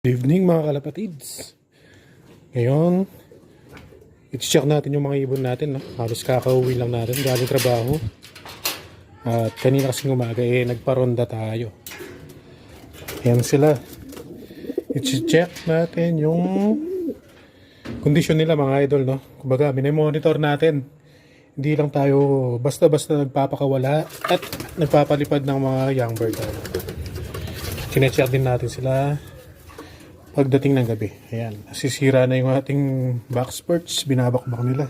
Good evening mga kalapatids. Ngayon, i-check natin yung mga ibon natin. No? Halos kakauwi lang natin galing trabaho. At kanina kasing umaga nagparonda tayo. Ayan sila. I-check natin yung kondisyon nila mga idol. No? Kumbaga, minemonitor natin. Hindi lang tayo basta-basta nagpapakawala at nagpapalipad ng mga young bird. Kine-check din natin sila pagdating ng gabi. Ayan, nasisira na yung ating box perch, binabakbak nila.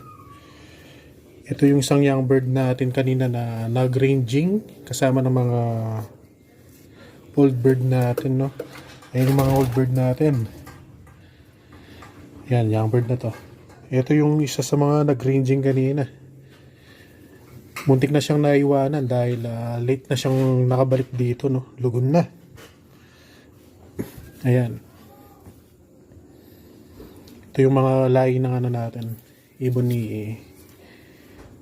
Ito yung isang young bird natin kanina na nag-ranging kasama ng mga old bird natin, no? Ayan yung mga old bird natin. Ayan, young bird na to. Ito yung isa sa mga nag-ranging kanina. Muntik na siyang naiwanan dahil late na siyang nakabalik dito, no? Lugon na. Ayan. Ito yung mga lahi ng ano natin, ibon ni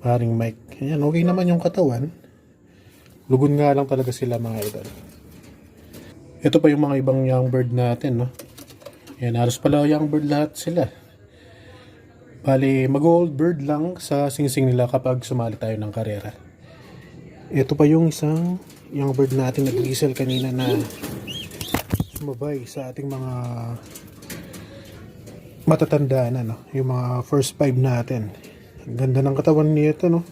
paring Mike. Ayan, okay naman yung katawan. Lugon nga lang talaga sila mga idol. Ito pa yung mga ibang young bird natin, no? Ayan, halos pala young bird lahat sila. Bali, mag-old bird lang sa singsing nila kapag sumali tayo ng karera. Ito pa yung isang young bird natin nag-diesel kanina na sumabay sa ating mga matatanda na, no? Yung mga first five natin. Ang ganda ng katawan nito, no?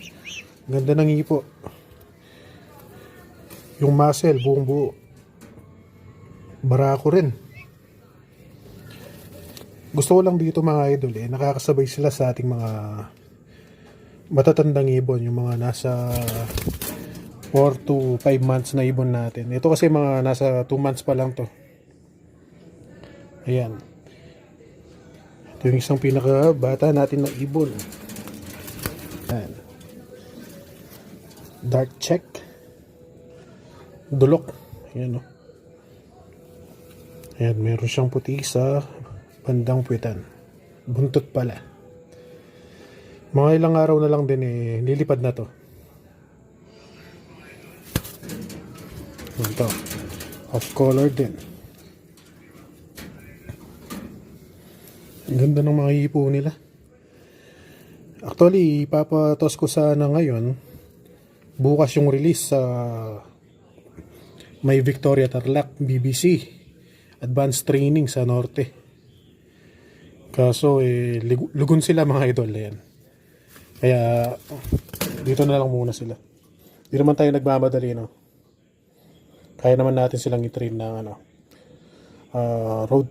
Ang ganda ng ipo. Yung muscle, buong buo. Barako rin. Gusto ko lang dito mga idol, nakakasabay sila sa ating mga matatandang ibon. Yung mga nasa 4 to 5 months na ibon natin. Ito kasi mga nasa 2 months pa lang to. Ayan. Ito yung isang pinaka-bata natin na ibon. Ayan. Dark check. Dulok. Ayan, no? Ayan, meron siyang puti sa bandang puwitan. Buntot pala. Mga ilang araw na lang din nilipad na to. Ito. Off color din. Ang ganda ng mga hipo nila. Actually, ipapatos ko sana ngayon. Bukas yung release sa May Victoria Tarlac BBC Advanced Training sa Norte. Kaso lugon sila mga idol. Yan. Kaya dito na lang muna sila. Hindi naman tayo nagmamadali, no? Kaya naman natin silang i-train ng road